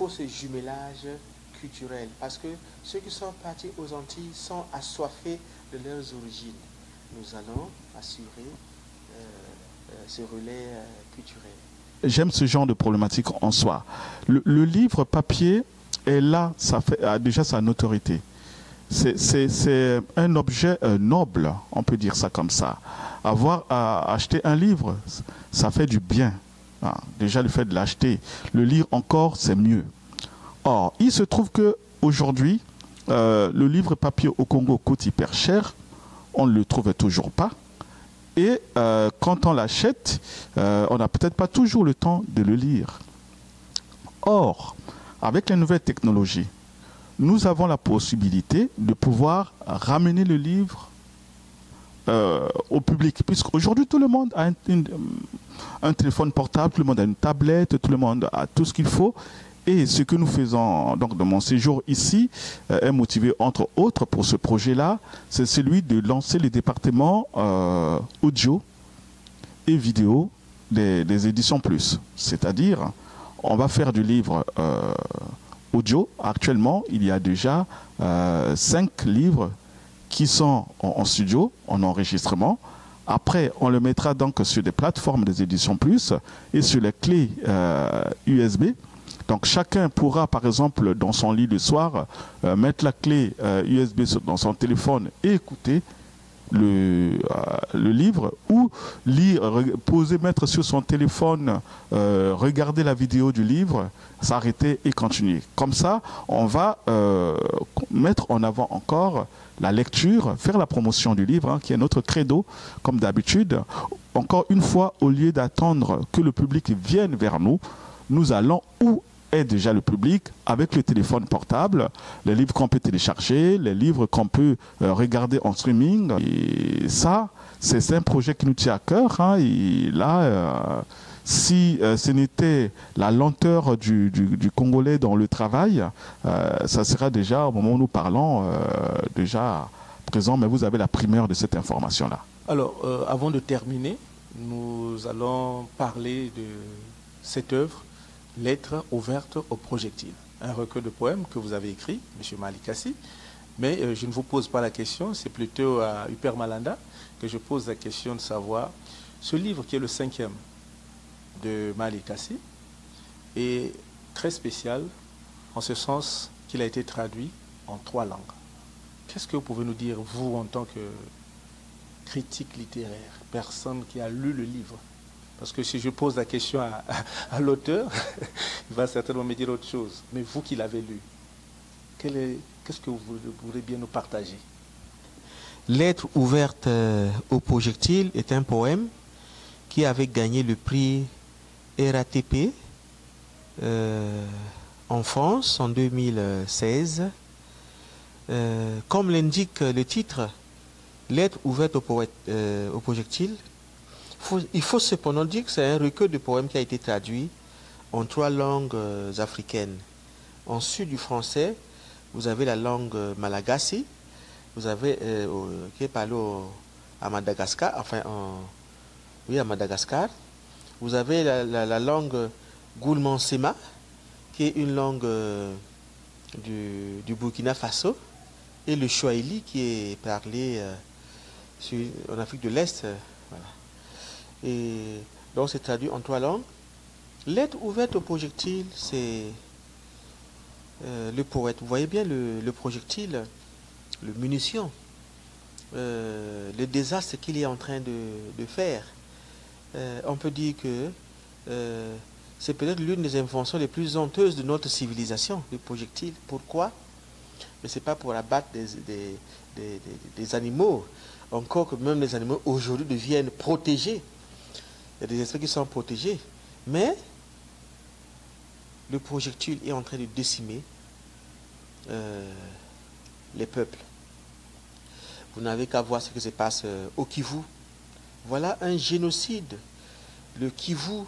ce jumelage culturel, parce que ceux qui sont partis aux Antilles sont assoiffés de leurs origines. Nous allons assurer ce relais culturel. J'aime ce genre de problématique en soi. Le livre papier est là, a déjà sa notoriété. C'est un objet noble, on peut dire ça comme ça. Avoir à acheter un livre, ça fait du bien. Ah, déjà le fait de l'acheter, le lire encore, c'est mieux. Or, il se trouve qu'aujourd'hui, le livre papier au Congo coûte hyper cher. On ne le trouve toujours pas. Et quand on l'achète, on n'a peut-être pas toujours le temps de le lire. Or, avec les nouvelles technologies, nous avons la possibilité de pouvoir ramener le livre au public. Puisqu'aujourd'hui, tout le monde a un téléphone portable, tout le monde a une tablette, tout le monde a tout ce qu'il faut. Et ce que nous faisons donc de mon séjour ici est motivé entre autres pour ce projet-là, c'est celui de lancer les départements audio et vidéo des éditions Plus. C'est-à-dire, on va faire du livre audio. Actuellement, il y a déjà 5 livres qui sont en studio, en enregistrement. Après, on le mettra donc sur des plateformes des éditions Plus et sur les clés USB. Donc chacun pourra, par exemple, dans son lit le soir, mettre la clé USB dans son téléphone et écouter le livre, ou lire, mettre sur son téléphone, regarder la vidéo du livre, s'arrêter et continuer. Comme ça, on va mettre en avant encore la lecture, faire la promotion du livre, qui est notre credo, comme d'habitude. Encore une fois, au lieu d'attendre que le public vienne vers nous, nous allons où est déjà le public avec le téléphone portable, les livres qu'on peut télécharger, les livres qu'on peut regarder en streaming. Et ça, c'est un projet qui nous tient à cœur. Et là, si ce n'était la lenteur du Congolais dans le travail, ça sera déjà, au moment où nous parlons, déjà présent, mais vous avez la primeur de cette information-là. Alors, avant de terminer, nous allons parler de cette œuvre, Lettres ouvertes aux projectiles, un recueil de poèmes que vous avez écrit, M. Malikassi, mais je ne vous pose pas la question, c'est plutôt à Upper Malanda que je pose la question de savoir, ce livre qui est le 5e de Malikassi, et très spécial en ce sens qu'il a été traduit en 3 langues. Qu'est-ce que vous pouvez nous dire, vous, en tant que critique littéraire, personne qui a lu le livre? Parce que si je pose la question à l'auteur, il va certainement me dire autre chose. Mais vous qui l'avez lu, qu'est-ce que vous voudrez bien nous partager? Lettre ouverte au projectile est un poème qui avait gagné le prix RATP en France en 2016. Comme l'indique le titre, Lettre ouverte au projectile, il faut cependant dire que c'est un recueil de poèmes qui a été traduit en 3 langues africaines. En sud du français, vous avez la langue malagasy, vous avez qui est parlé à Madagascar, oui, à Madagascar. Vous avez la langue Goulmansema, qui est une langue du Burkina Faso, et le Swahili qui est parlé en Afrique de l'Est. Voilà. Et donc c'est traduit en 3 langues. Lettre ouverte au projectile, c'est le poète. Vous voyez bien le projectile, le munition, le désastre qu'il est en train de faire. On peut dire que c'est peut-être l'une des inventions les plus honteuses de notre civilisation, le projectile. Pourquoi? Mais ce n'est pas pour abattre des animaux. Encore que même les animaux aujourd'hui deviennent protégés. Il y a des espèces qui sont protégées. Mais le projectile est en train de décimer les peuples. Vous n'avez qu'à voir ce qui se passe au Kivu. Voilà un génocide. Le Kivu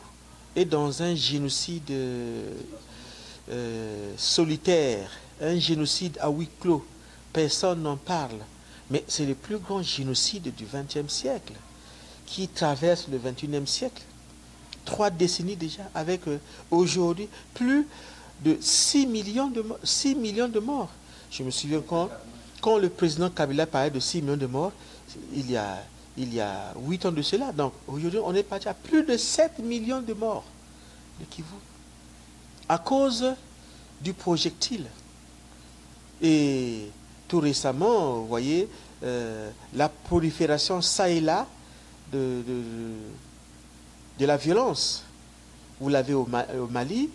est dans un génocide solitaire, un génocide à huis clos. Personne n'en parle. Mais c'est le plus grand génocide du XXe siècle qui traverse le XXIe siècle. 3 décennies déjà, avec aujourd'hui plus de 6 millions de morts. Je me souviens quand le président Kabila parlait de 6 millions de morts, il y a 8 ans de cela. Donc aujourd'hui, on est parti à plus de 7 millions de morts de Kivu à cause du projectile. Et tout récemment, vous voyez, la prolifération ça et là de la violence. Vous l'avez au Mali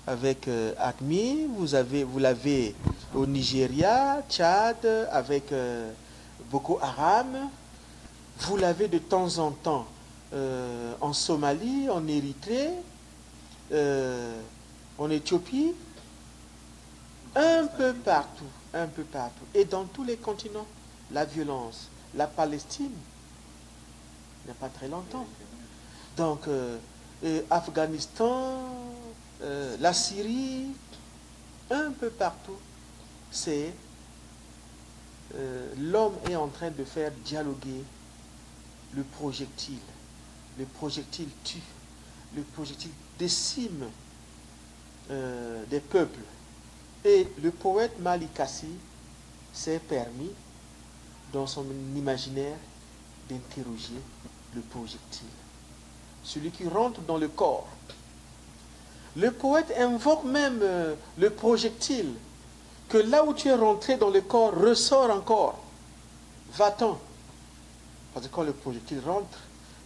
avec AQMI, vous l'avez au Nigeria, Tchad, avec Boko Haram. Vous l'avez de temps en temps en Somalie, en Érythrée, en Éthiopie, un peu partout. Et dans tous les continents, la violence. La Palestine, il n'y a pas très longtemps. Donc, Afghanistan, la Syrie, un peu partout, c'est l'homme est en train de faire dialoguer le projectile. Le projectile tue, le projectile décime des peuples. Et le poète Malikassi s'est permis, dans son imaginaire, d'interroger le projectile. Celui qui rentre dans le corps. Le poète invoque même le projectile, que là où tu es rentré dans le corps, ressort encore. Va-t'en. Parce que quand le projectile rentre,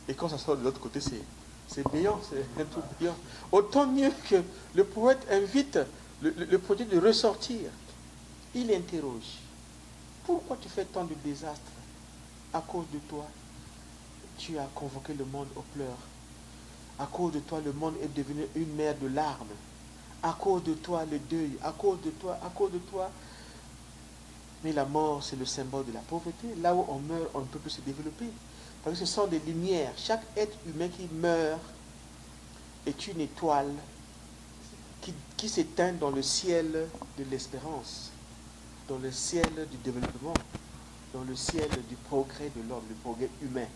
et quand ça sort de l'autre côté, c'est brillant, c'est un truc brillant. Autant mieux que le poète invite le projectile de ressortir. Il interroge. Pourquoi tu fais tant de désastres? À cause de toi, tu as convoqué le monde aux pleurs. À cause de toi, le monde est devenu une mer de larmes. À cause de toi, le deuil. À cause de toi, à cause de toi. Mais la mort, c'est le symbole de la pauvreté. Là où on meurt, on ne peut plus se développer. Parce que ce sont des lumières. Chaque être humain qui meurt est une étoile qui s'éteint dans le ciel de l'espérance, dans le ciel du développement, dans le ciel du progrès de l'homme, le progrès humain.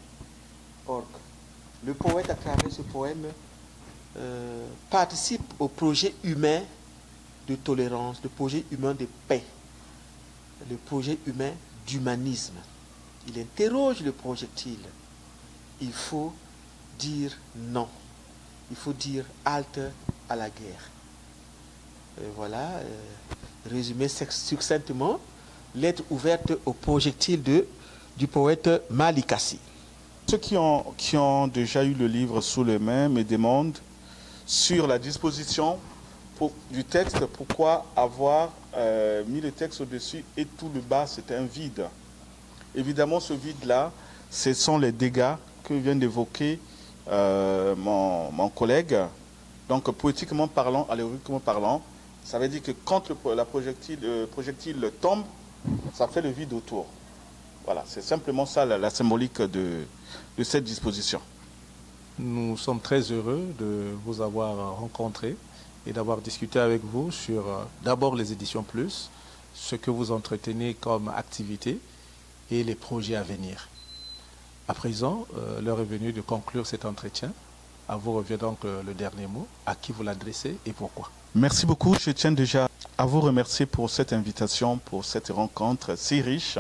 Or, le poète, à travers ce poème, participe au projet humain de tolérance, le projet humain de paix, le projet humain d'humanisme. Il interroge le projectile. Il faut dire non. Il faut dire halte à la guerre. Voilà, résumé succinctement, lettre ouverte au projectile du poète Malikassi. Ceux qui ont déjà eu le livre sous les mains me demandent sur la disposition du texte, pourquoi avoir mis le texte au-dessus et tout le bas, c'est un vide. Évidemment, ce vide-là, ce sont les dégâts que vient d'évoquer mon collègue. Donc, poétiquement parlant, allégouriquement parlant, ça veut dire que quand le projectile tombe, ça fait le vide autour. Voilà, c'est simplement ça la symbolique de cette disposition. Nous sommes très heureux de vous avoir rencontré et d'avoir discuté avec vous sur d'abord les éditions Plus, ce que vous entretenez comme activité et les projets à venir. À présent, l'heure est venue de conclure cet entretien. À vous revient donc le dernier mot. À qui vous l'adressez et pourquoi? Merci beaucoup. Je tiens déjà à vous remercier pour cette invitation, pour cette rencontre si riche.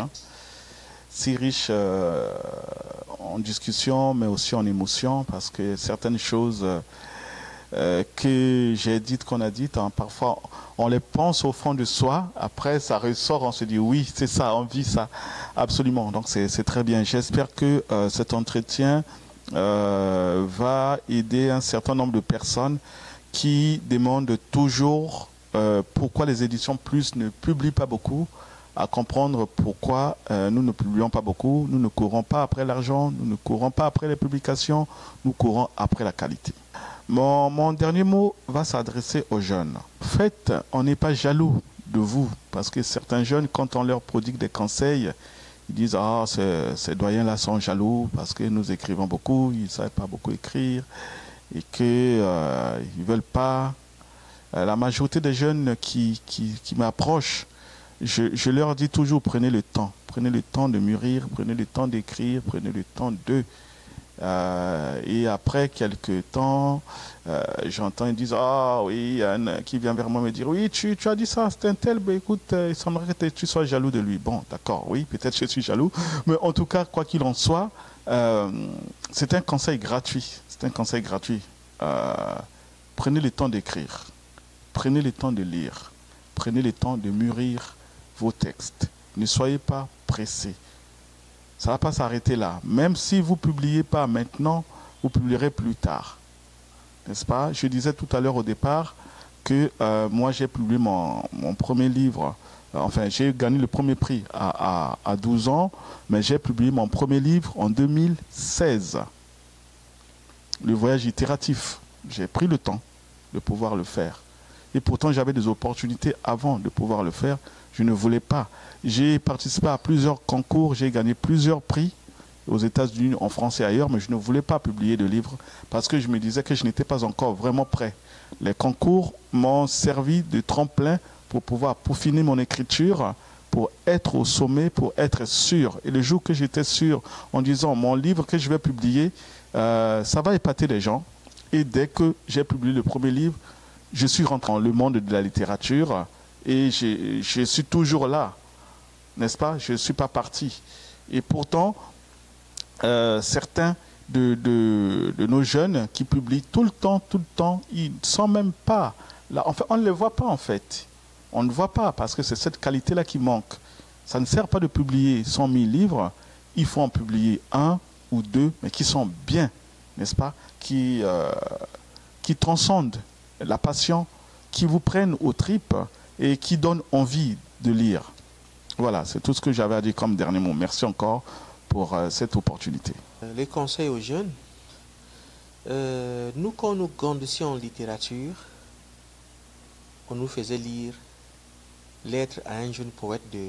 Si riche en discussion, mais aussi en émotion, parce que certaines choses que j'ai dites, qu'on a dites, parfois on les pense au fond de soi, après ça ressort, on se dit oui, c'est ça, on vit ça, absolument. Donc c'est très bien. J'espère que cet entretien va aider un certain nombre de personnes qui demandent toujours pourquoi les éditions Plus ne publient pas beaucoup, à comprendre pourquoi nous ne publions pas beaucoup, nous ne courons pas après l'argent, nous ne courons pas après les publications, nous courons après la qualité. Mon dernier mot va s'adresser aux jeunes. En fait, on n'est pas jaloux de vous, parce que certains jeunes, quand on leur prodigue des conseils, ils disent « Ah, ces doyens-là sont jaloux parce que nous écrivons beaucoup, ils ne savent pas beaucoup écrire et qu'ils ne veulent pas. » La majorité des jeunes qui m'approchent, je leur dis toujours, prenez le temps de mûrir, prenez le temps d'écrire, prenez le temps de... et après quelques temps, j'entends, ils disent, ah oui, il y a un qui vient vers moi me dire, oui, tu as dit ça, c'est un tel, ben, écoute, il semblerait que tu sois jaloux de lui. Bon, d'accord, oui, peut-être je suis jaloux, mais en tout cas, quoi qu'il en soit, c'est un conseil gratuit, prenez le temps d'écrire, prenez le temps de lire, prenez le temps de mûrir vos textes. Ne soyez pas pressés. Ça ne va pas s'arrêter là. Même si vous ne publiez pas maintenant, vous publierez plus tard. N'est-ce pas? Je disais tout à l'heure au départ que moi j'ai publié mon premier livre. Enfin, j'ai gagné le premier prix à 12 ans, mais j'ai publié mon premier livre en 2016. Le voyage itératif. J'ai pris le temps de pouvoir le faire. Et pourtant, j'avais des opportunités avant de pouvoir le faire. Je ne voulais pas. J'ai participé à plusieurs concours, j'ai gagné plusieurs prix aux États-Unis, en France et ailleurs, mais je ne voulais pas publier de livre parce que je me disais que je n'étais pas encore vraiment prêt. Les concours m'ont servi de tremplin pour pouvoir peaufiner mon écriture, pour être au sommet, pour être sûr. Et le jour que j'étais sûr, en disant mon livre que je vais publier, ça va épater les gens. Et dès que j'ai publié le premier livre, je suis rentré dans le monde de la littérature et je suis toujours là, n'est-ce pas? Je ne suis pas parti. Et pourtant, certains de nos jeunes qui publient tout le temps, ils ne sont même pas là. En fait, on ne les voit pas en fait. On ne voit pas parce que c'est cette qualité-là qui manque. Ça ne sert pas de publier 100 000 livres. Il faut en publier 1 ou 2, mais qui sont bien, n'est-ce pas? Qui transcendent la passion, qui vous prennent aux tripes et qui donnent envie de lire. Voilà, c'est tout ce que j'avais à dire comme dernier mot. Merci encore pour cette opportunité. Les conseils aux jeunes. Nous, quand nous grandissions en littérature, on nous faisait lire Lettre à un jeune poète de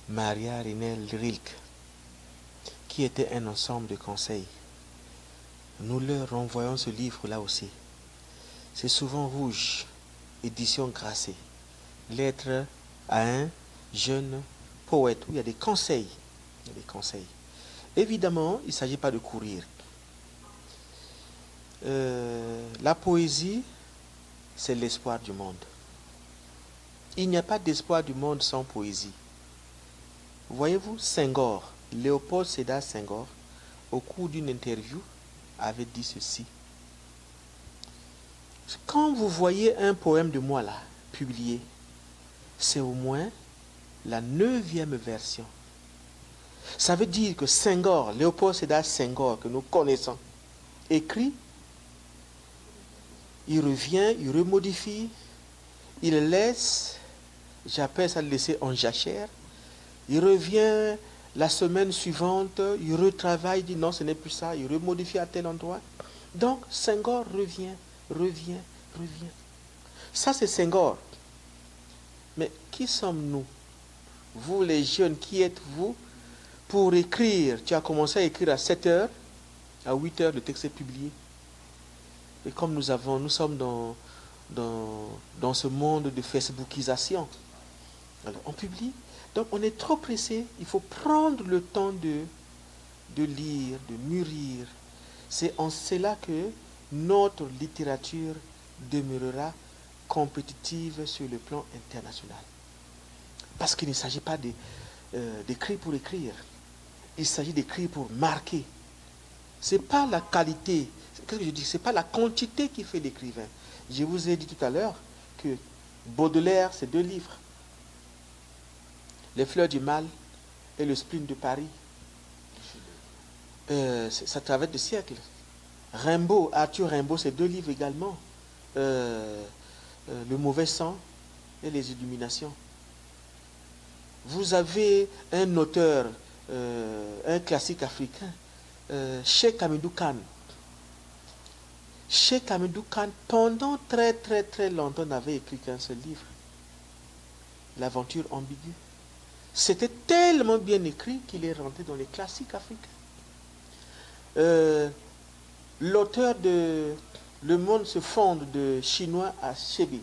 Maria Renelle Rilke, qui était un ensemble de conseils. Nous leur renvoyons ce livre-là aussi. C'est souvent rouge, édition Grasset. Lettre à un jeune poète, où il y a des conseils. Il y a des conseils. Évidemment, il ne s'agit pas de courir. La poésie, c'est l'espoir du monde. Il n'y a pas d'espoir du monde sans poésie. Voyez-vous, Senghor, Léopold Sédar Senghor, au cours d'une interview, avait dit ceci. Quand vous voyez un poème de moi là, publié, c'est au moins la 9e version. Ça veut dire que Senghor, Léopold Sédar Senghor, que nous connaissons, écrit, il revient, il remodifie, il laisse, j'appelle ça laisser en jachère, il revient la semaine suivante, il retravaille, il dit non, ce n'est plus ça, il remodifie à tel endroit. Donc Senghor revient. Ça c'est Senghor. Mais qui sommes-nous? Vous les jeunes, qui êtes-vous pour écrire? Tu as commencé à écrire à 7 heures, à 8 heures, le texte est publié. Et comme nous sommes dans ce monde de Facebookisation, alors on publie. Donc on est trop pressé, il faut prendre le temps de lire, de mûrir. C'est en cela que notre littérature demeurera compétitive sur le plan international. Parce qu'il ne s'agit pas d'écrire pour écrire. Il s'agit d'écrire pour marquer. Ce n'est pas la qualité, qu'est-ce que je dis? Ce n'est pas la quantité qui fait l'écrivain. Je vous ai dit tout à l'heure que Baudelaire, c'est 2 livres. Les fleurs du mal et le spleen de Paris. Ça traverse des siècles. Rimbaud, Arthur Rimbaud, c'est 2 livres également. Le mauvais sang et les illuminations. Vous avez un auteur, un classique africain, Cheikh Hamidou Kane. Cheikh Hamidou Kane, pendant très longtemps, n'avait écrit qu'un seul livre. L'aventure ambiguë. C'était tellement bien écrit qu'il est rentré dans les classiques africains. L'auteur de Le monde se fonde de Chinois à Chébé,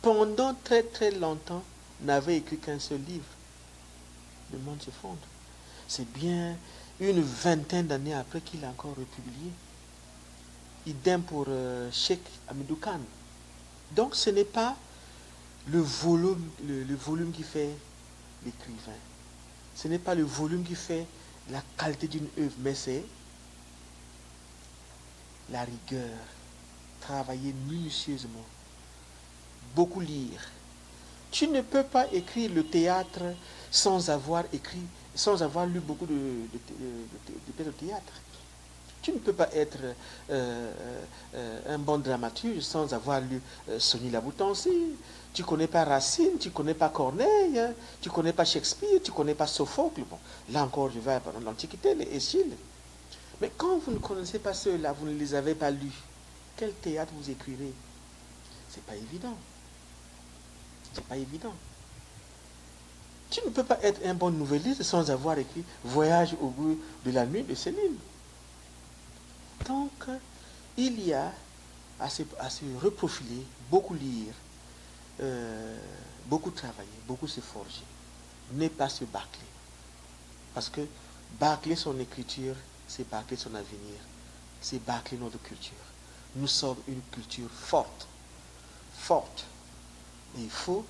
pendant très longtemps, n'avait écrit qu'un seul livre. Le monde se fonde. C'est bien une 20aine d'années après qu'il a encore republié. Idem pour Cheikh Hamidou Kane. Donc ce n'est pas le volume qui fait l'écrivain. Ce n'est pas le volume qui fait la qualité d'une œuvre, mais c'est la rigueur, travailler minutieusement, beaucoup lire. Tu ne peux pas écrire le théâtre sans avoir lu beaucoup de pièces de théâtre. Tu ne peux pas être un bon dramaturge sans avoir lu Sonny Laboutancy. Tu ne connais pas Racine, tu ne connais pas Corneille, hein, tu ne connais pas Shakespeare, tu ne connais pas Sophocle. Bon, là encore, je vais dans l'Antiquité, les Éschyles. Mais quand vous ne connaissez pas ceux-là, vous ne les avez pas lus, quel théâtre vous écrirez? C'est pas évident. C'est pas évident. Tu ne peux pas être un bon nouvelliste sans avoir écrit Voyage au bout de la nuit de Céline. Donc, il y a à se reprofiler, beaucoup lire, beaucoup travailler, beaucoup se forger. Ne pas se bâcler. Parce que bâcler son écriture, c'est bâcler son avenir. C'est bâcler notre culture. Nous sommes une culture forte. Forte. Et il faut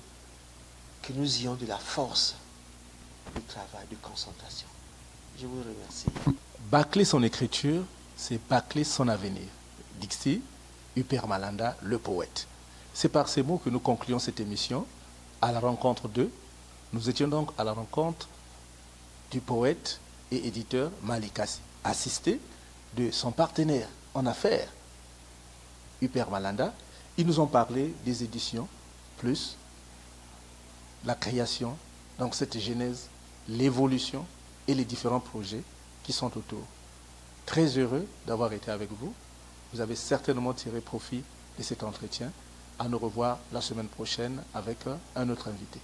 que nous ayons de la force de travail, de concentration. Je vous remercie. Bâcler son écriture, c'est bâcler son avenir. Dixit, Upper Malanda, le poète. C'est par ces mots que nous concluons cette émission à la rencontre d'eux. Nous étions donc à la rencontre du poète et éditeur Malick Sy, assisté de son partenaire en affaires, Upper Malanda. Ils nous ont parlé des éditions, plus la création, donc cette genèse, l'évolution et les différents projets qui sont autour. Très heureux d'avoir été avec vous. Vous avez certainement tiré profit de cet entretien. À nous revoir la semaine prochaine avec un autre invité.